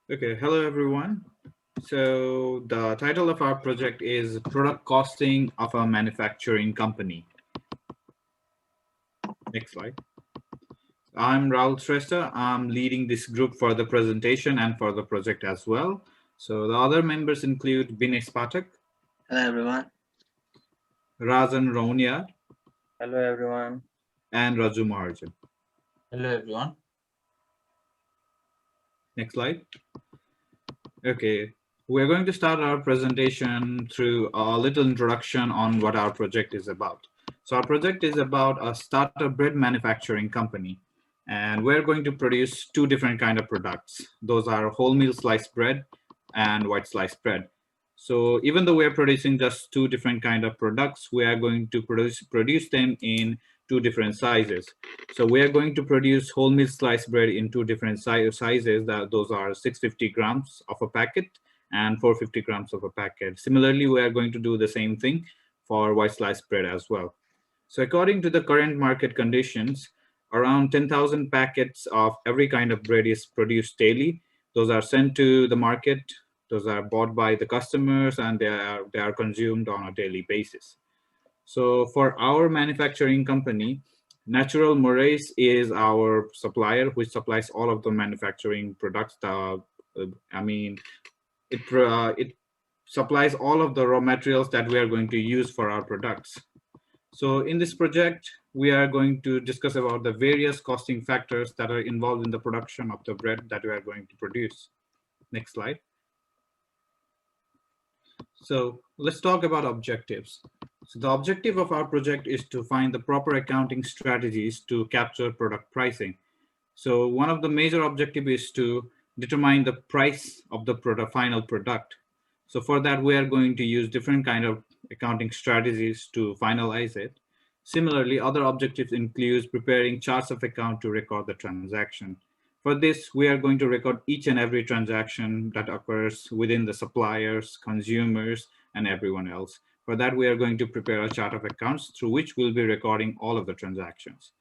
Okay, hello everyone. So the title of our project is Product Costing of a Manufacturing Company. Next slide. I'm Rahul Shrestha. I'm leading this group for the presentation and for the project as well. So the other members include Binesh Pathak, Hello everyone. Rajan Raunia, Hello everyone. and Raju Maharjan. Hello everyone. Next slide. Okay, we're going to start our presentation through a little introduction on what our project is about. So our project is about a startup bread manufacturing company, and we're going to produce two different kind of products. Those are wholemeal sliced bread and white sliced bread. So even though we're producing just two different kind of products, we are going to produce them in two different sizes. So we are going to produce wholemeal sliced bread in two different sizes. That those are 650 grams of a packet and 450 grams of a packet. Similarly, we are going to do the same thing for white sliced bread as well. So according to the current market conditions, around 10,000 packets of every kind of bread is produced daily. Those are sent to the market. Those are bought by the customers and they are consumed on a daily basis. So for our manufacturing company, Natural Moraes is our supplier, which supplies all of the manufacturing products. I mean, it supplies all of the raw materials that we are going to use for our products. So in this project, we are going to discuss about the various costing factors that are involved in the production of the bread that we are going to produce. Next slide. So let's talk about objectives. So the objective of our project is to find the proper accounting strategies to capture product pricing. So one of the major objectives is to determine the price of the final product. So for that, we are going to use different kind of accounting strategies to finalize it. Similarly, other objectives include preparing charts of account to record the transaction. For this, we are going to record each and every transaction that occurs within the suppliers, consumers, and everyone else. For that, we are going to prepare a chart of accounts through which we'll be recording all of the transactions.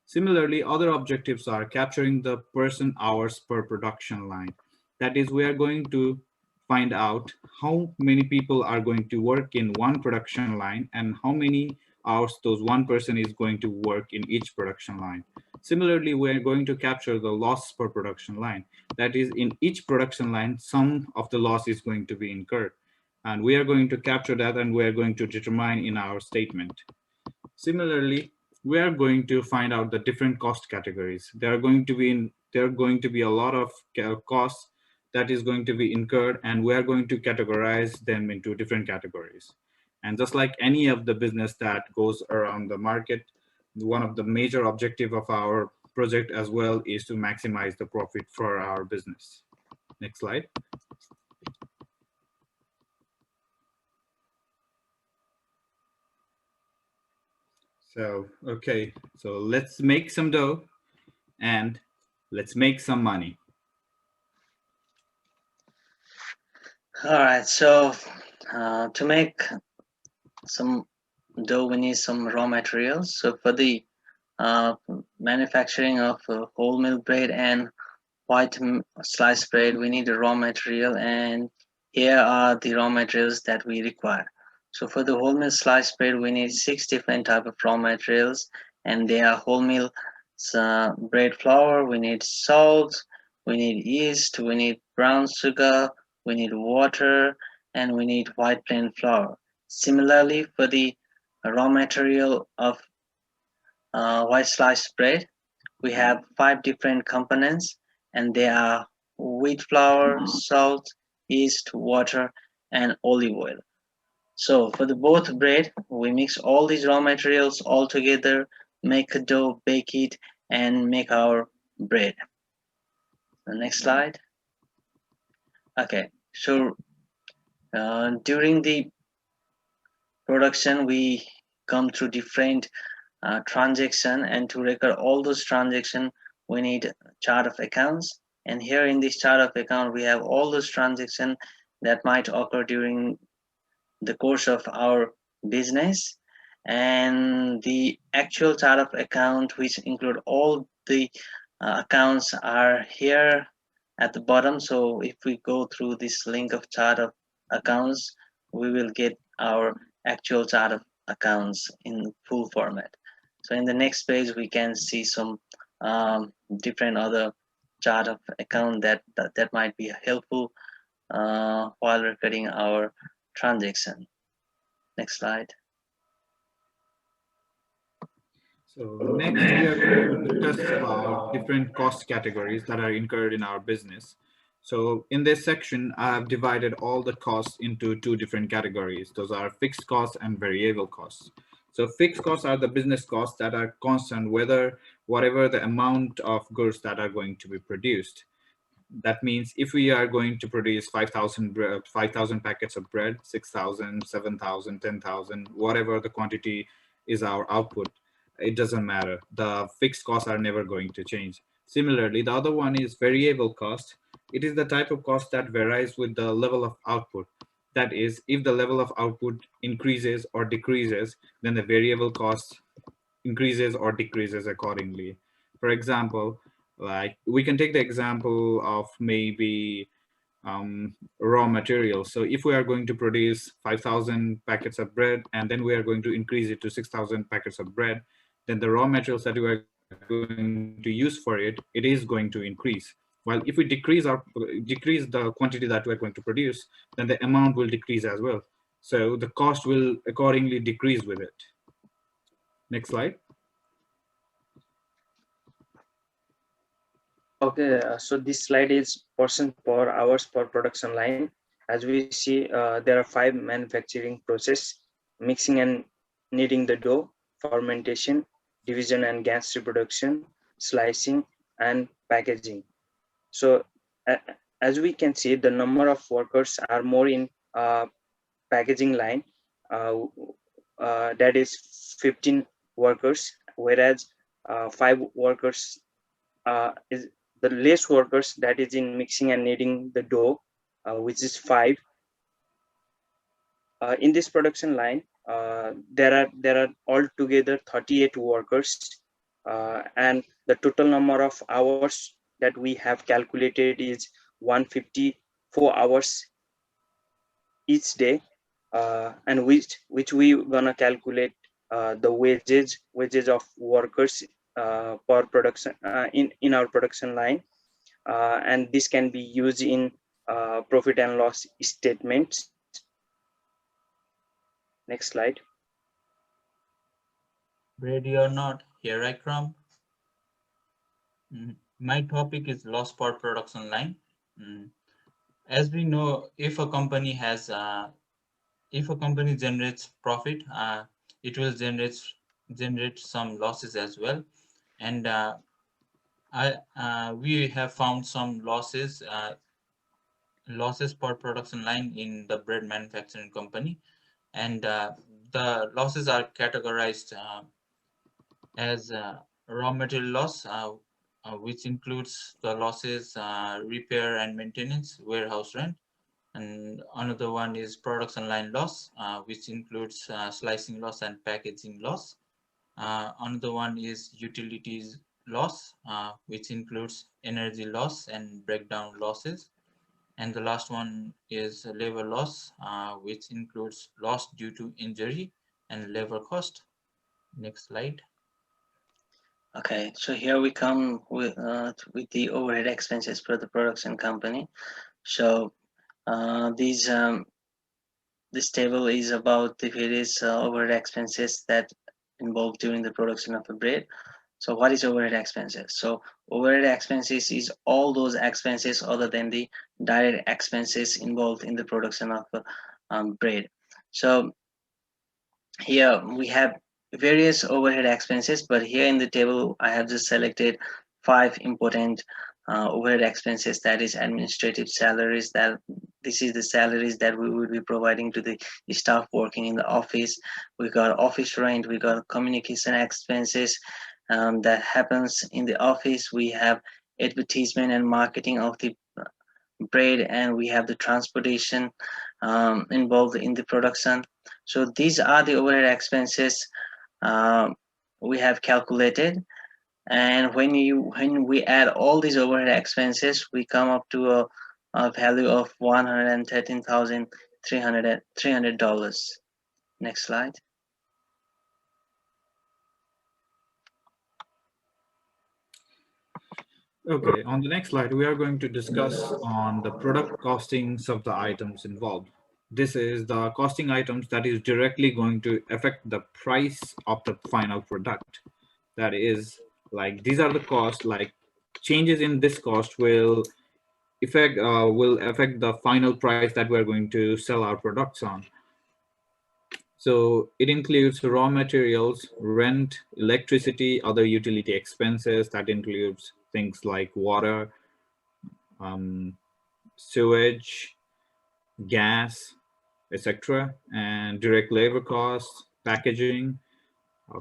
Similarly, other objectives are capturing the person hours per production line. That is, we are going to find out how many people are going to work in one production line and how many hours those one person is going to work in each production line. Similarly, we're going to capture the loss per production line. That is, in each production line, some of the loss is going to be incurred. And we are going to capture that and we are going to determine in our statement. Similarly, we are going to find out the different cost categories. There are going to be a lot of costs that is going to be incurred, and we are going to categorize them into different categories. And just like any of the business that goes around the market, one of the major objective of our project as well is to maximize the profit for our business. Next slide. So, okay, so let's make some dough and let's make some money. All right. So to make some dough, we need some raw materials. So for the uh, manufacturing of wholemeal bread and white sliced bread, we need a raw material, and here are the raw materials that we require. So for the wholemeal sliced bread, we need 6 different type of raw materials, and they are wholemeal bread flour. We need salt, we need yeast, we need brown sugar, we need water, and we need white plain flour. Similarly, for the raw material of white sliced bread, we have 5 different components, and they are wheat flour, salt, yeast, water, and olive oil. So for the both bread, we mix all these raw materials all together, make a dough, bake it, and make our bread. The next slide. Okay, so during the production, we come through different transaction, and to record all those transactions, we need a chart of accounts. And here in this chart of account, we have all those transactions that might occur during the course of our business, and the actual chart of account, which include all the accounts, are here at the bottom. So if we go through this link of chart of accounts, we will get our actual chart of accounts in full format. So in the next page, we can see some different other chart of account that might be helpful while recording our transaction. Next slide. So next, we are going to discuss about different cost categories that are incurred in our business. So in this section, I have divided all the costs into two different categories. Those are fixed costs and variable costs. So fixed costs are the business costs that are constant, whatever the amount of goods that are going to be produced. That means if we are going to produce 5,000 packets of bread, 6,000, 7,000, 10,000, whatever the quantity is our output, it doesn't matter. The fixed costs are never going to change. Similarly, the other one is variable cost. It is the type of cost that varies with the level of output. That is, if the level of output increases or decreases, then the variable cost increases or decreases accordingly. For example, like we can take the example of maybe raw materials. So if we are going to produce 5,000 packets of bread and then we are going to increase it to 6,000 packets of bread, then the raw materials that we are going to use for it, it is going to increase. While if we decrease the quantity that we are going to produce, then the amount will decrease as well. So the cost will accordingly decrease with it. Next slide. Okay, so this slide is percent per hours per production line. As we see, there are 5 manufacturing process: mixing and kneading the dough, fermentation, division and gas reproduction, slicing, and packaging. So as we can see, the number of workers are more in packaging line, that is 15 workers, whereas 5 workers is the less workers, that is in mixing and kneading the dough, which is 5. In this production line, there are altogether 38 workers, and the total number of hours that we have calculated is 154 hours each day, and which we gonna calculate the wages of workers per production in our production line, and this can be used in profit and loss statements. Next slide. Ready or not, here I come. My topic is loss per production line. As we know, if a company generates profit, it will generate some losses as well. And we have found some losses per production line in the bread manufacturing company, and the losses are categorized as raw material loss, which includes the losses repair and maintenance, warehouse rent, and another one is production line loss, which includes slicing loss and packaging loss. Another one is utilities loss, which includes energy loss and breakdown losses. And the last one is labor loss, which includes loss due to injury and labor cost. Next slide. Okay, so here we come with the overhead expenses for the production company. So this table is about the various overhead expenses that involved during the production of a bread. So what is overhead expenses? So overhead expenses is all those expenses other than the direct expenses involved in the production of bread. So here we have various overhead expenses, but here in the table I have just selected 5 important overhead expenses, that is administrative salaries. That this is the salaries that we will be providing to the staff working in the office. We got office rent, we got communication expenses that happens in the office. We have advertisement and marketing of the bread, and we have the transportation involved in the production. So these are the overhead expenses we have calculated, And when we add all these overhead expenses, we come up to a value of $113,300. Next slide. Okay, on the next slide, we are going to discuss on the product costings of the items involved. This is the costing items that is directly going to affect the price of the final product. That is, like, these are the costs, like changes in this cost will affect the final price that we're going to sell our products on. So it includes raw materials, rent, electricity, other utility expenses. That includes things like water, um, sewage, gas, etc., and direct labor costs, packaging.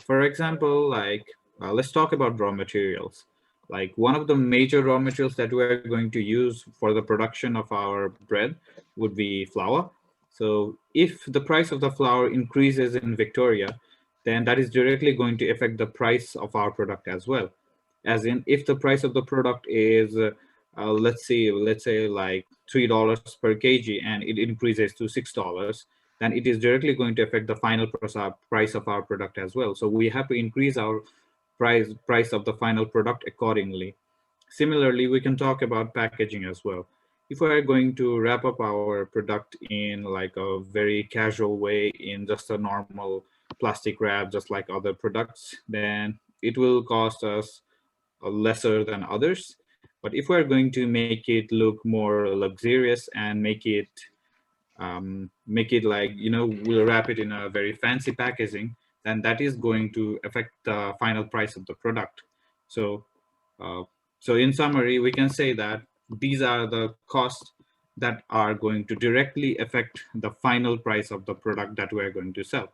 For example, like let's talk about raw materials. Like one of the major raw materials that we're going to use for the production of our bread would be flour. So if the price of the flour increases in Victoria, then that is directly going to affect the price of our product as well. As in, if the price of the product is let's say like $3 per kg and it increases to $6, then it is directly going to affect the final price of our product as well. So we have to increase our price of the final product accordingly. Similarly, we can talk about packaging as well. If we are going to wrap up our product in like a very casual way in just a normal plastic wrap, just like other products, then it will cost us lesser than others. But if we're going to make it look more luxurious and make it like, we'll wrap it in a very fancy packaging, then that is going to affect the final price of the product. So, uh, so in summary, we can say that these are the costs that are going to directly affect the final price of the product that we're going to sell.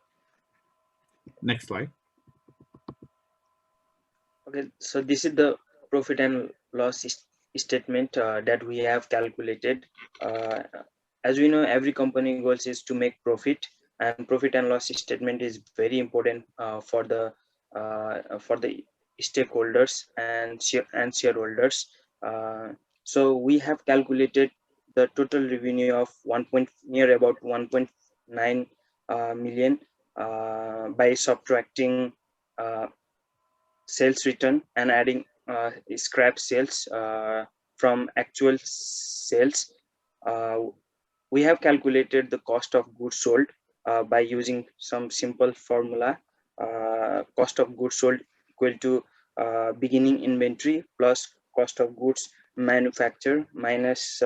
Next slide. Okay, so this is the profit and loss statement that we have calculated. Uh, as we know, every company goals is to make profit, and profit and loss statement is very important for the stakeholders and shareholders. So we have calculated the total revenue of near about 1.9 million by subtracting uh, sales return and adding scrap sales from actual sales. Uh, we have calculated the cost of goods sold by using some simple formula. Cost of goods sold equal to beginning inventory plus cost of goods manufactured minus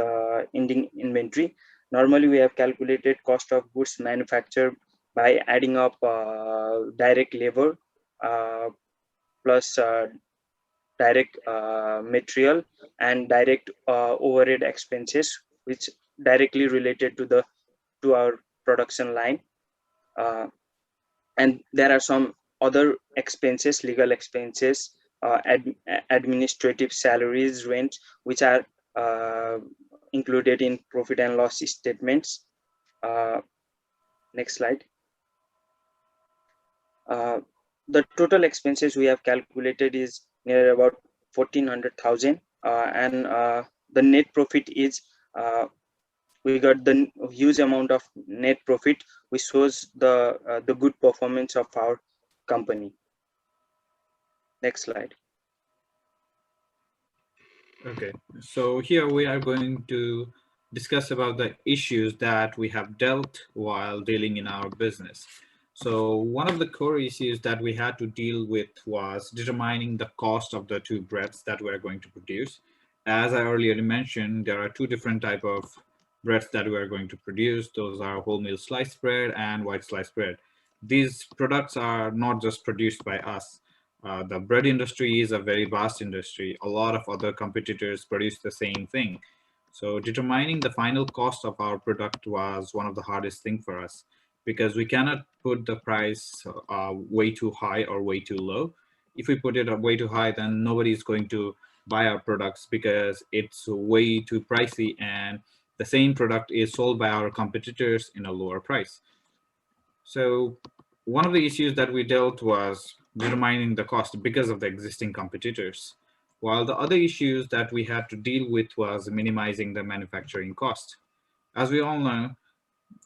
ending inventory. Normally, we have calculated cost of goods manufactured by adding up direct labor uh, plus direct material and direct overhead expenses, which directly related to our production line. uh, and there are some other expenses, legal expenses, administrative salaries, rent, which are uh, included in profit and loss statements. uh, Next slide. uh, the total expenses we have calculated is near about 1400,000, and the net profit is we got the huge amount of net profit, which shows the good performance of our company. Next slide. Okay, so here we are going to discuss about the issues that we have dealt while dealing in our business. So one of the core issues that we had to deal with was determining the cost of the two breads that we're going to produce. As I earlier mentioned, there are two different type of breads that we're going to produce. Those are wholemeal sliced bread and white sliced bread. These products are not just produced by us. The bread industry is a very vast industry. A lot of other competitors produce the same thing. So determining the final cost of our product was one of the hardest thing for us, because we cannot put the price way too high or way too low. If we put it way too high, then nobody is going to buy our products because it's way too pricey, and the same product is sold by our competitors in a lower price. So one of the issues that we dealt was determining the cost because of the existing competitors. While the other issues that we had to deal with was minimizing the manufacturing cost. As we all know,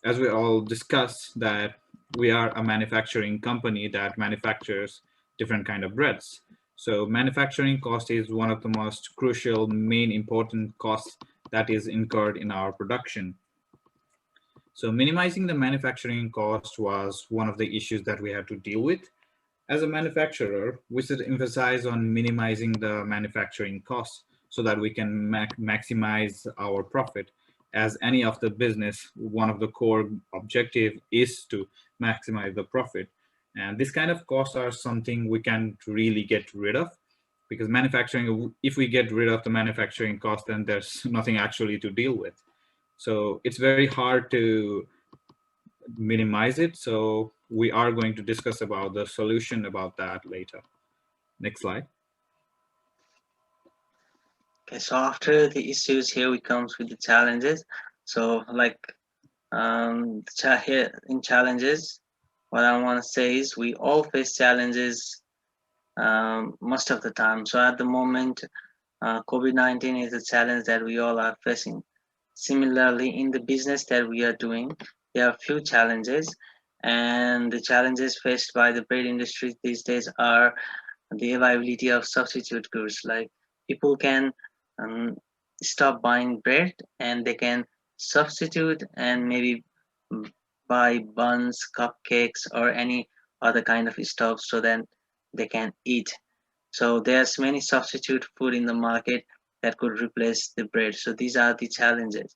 as we all discussed, that we are a manufacturing company that manufactures different kind of breads. So manufacturing cost is one of the most crucial, main important costs that is incurred in our production. So minimizing the manufacturing cost was one of the issues that we had to deal with. As a manufacturer, we should emphasize on minimizing the manufacturing costs so that we can maximize our profit. As any of the business, one of the core objective is to maximize the profit. And this kind of costs are something we can't really get rid of, because manufacturing, if we get rid of the manufacturing cost, then there's nothing actually to deal with. So it's very hard to minimize it. So we are going to discuss about the solution about that later. Next slide. Okay, so after the issues, here we comes with the challenges. So like here in challenges, what I want to say is we all face challenges most of the time. So at the moment, COVID-19 is a challenge that we all are facing. Similarly, in the business that we are doing, there are few challenges, and the challenges faced by the bread industry these days are the availability of substitute goods. Like people can um, stop buying bread and they can substitute and maybe buy buns, cupcakes, or any other kind of stuff so that they can eat. So there's many substitute food in the market that could replace the bread. So these are the challenges.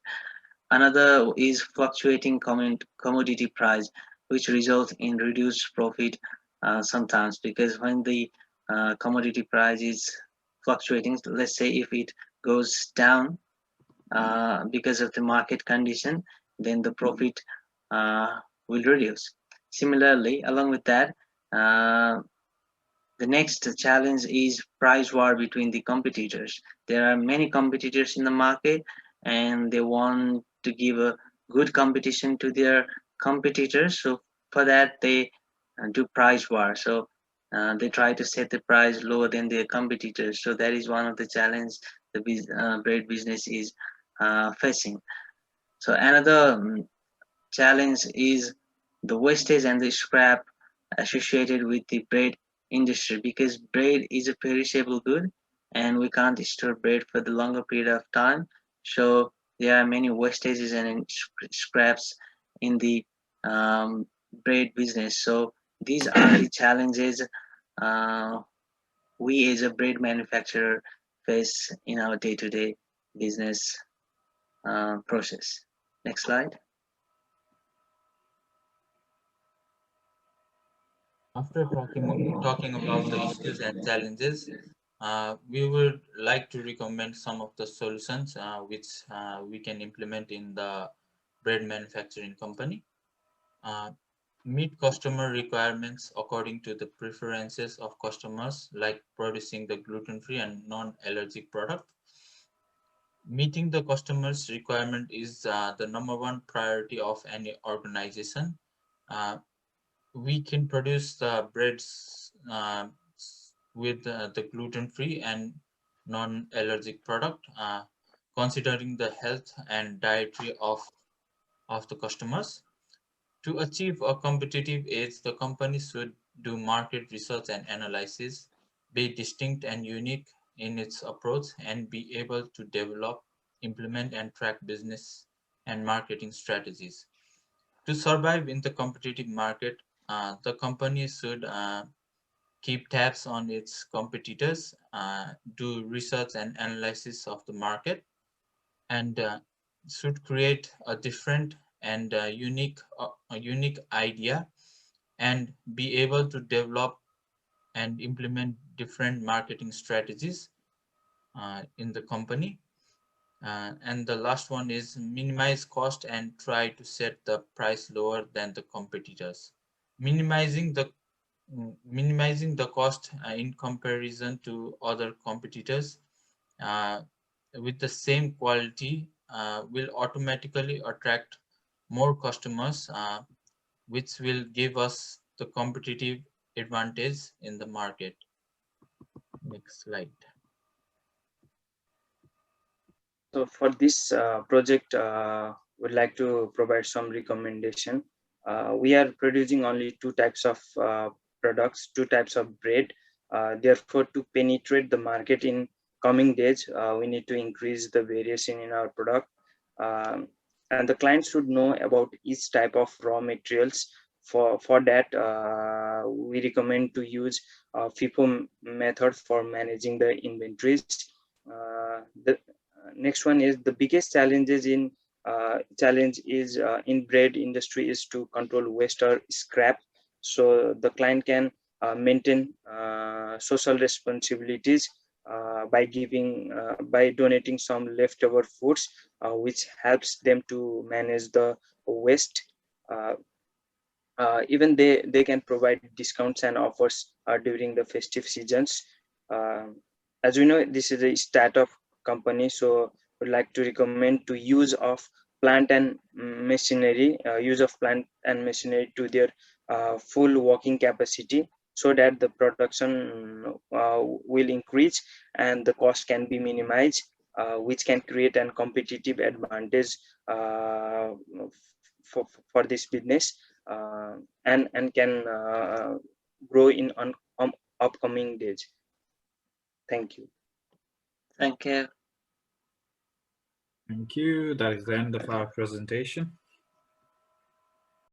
Another is fluctuating commodity price, which results in reduced profit sometimes, because when the commodity price is fluctuating, let's say if it goes down because of the market condition, then the profit uh, will reduce. Similarly, along with that, uh, the next challenge is price war between the competitors. There are many competitors in the market and they want to give a good competition to their competitors. So for that, they do price war. So they try to set the price lower than their competitors. So that is one of the challenges the bread business is facing. So another challenge is the wastage and the scrap associated with the bread industry, because bread is a perishable good and we can't store bread for the longer period of time. So there are many wastages and scraps in the um, bread business. So these are the challenges uh, we as a bread manufacturer face in our day-to-day business process. Next slide. After talking about the issues and challenges, we would like to recommend some of the solutions which we can implement in the bread manufacturing company. Uh, Meet customer requirements according to the preferences of customers, like producing the gluten-free and non-allergic product. Meeting the customer's requirement is the number one priority of any organization. Uh, we can produce the breads with the gluten-free and non-allergic product, considering the health and dietary of the customers. To achieve a competitive edge, the company should do market research and analysis, be distinct and unique in its approach, and be able to develop, implement, and track business and marketing strategies. To survive in the competitive market, the company should keep tabs on its competitors, do research and analysis of the market, and should create a different and a unique idea, and be able to develop and implement different marketing strategies in the company. And the last one is minimize cost and try to set the price lower than the competitors. Minimizing the Minimizing the cost in comparison to other competitors uh, with the same quality will automatically attract more customers, which will give us the competitive advantage in the market. Next slide. So for this project, would like to provide some recommendation. We are producing only two types of products, two types of bread. Therefore, to penetrate the market in coming days, we need to increase the variation in our product. And the client should know about each type of raw materials. For that, we recommend to use FIFO method for managing the inventories. The next one is the biggest challenge is in bread industry is to control waste or scrap, so the client can maintain social responsibilities by donating some leftover foods, which helps them to manage the waste. uh, Even they can provide discounts and offers during the festive seasons. As we know, this is a startup company, so would like to recommend to use of plant and machinery to their full working capacity, so that the production will increase and the cost can be minimized, which can create an competitive advantage uh, for this business, and can grow in upcoming days. Thank you. Thank you. Thank you. That is the end of our presentation.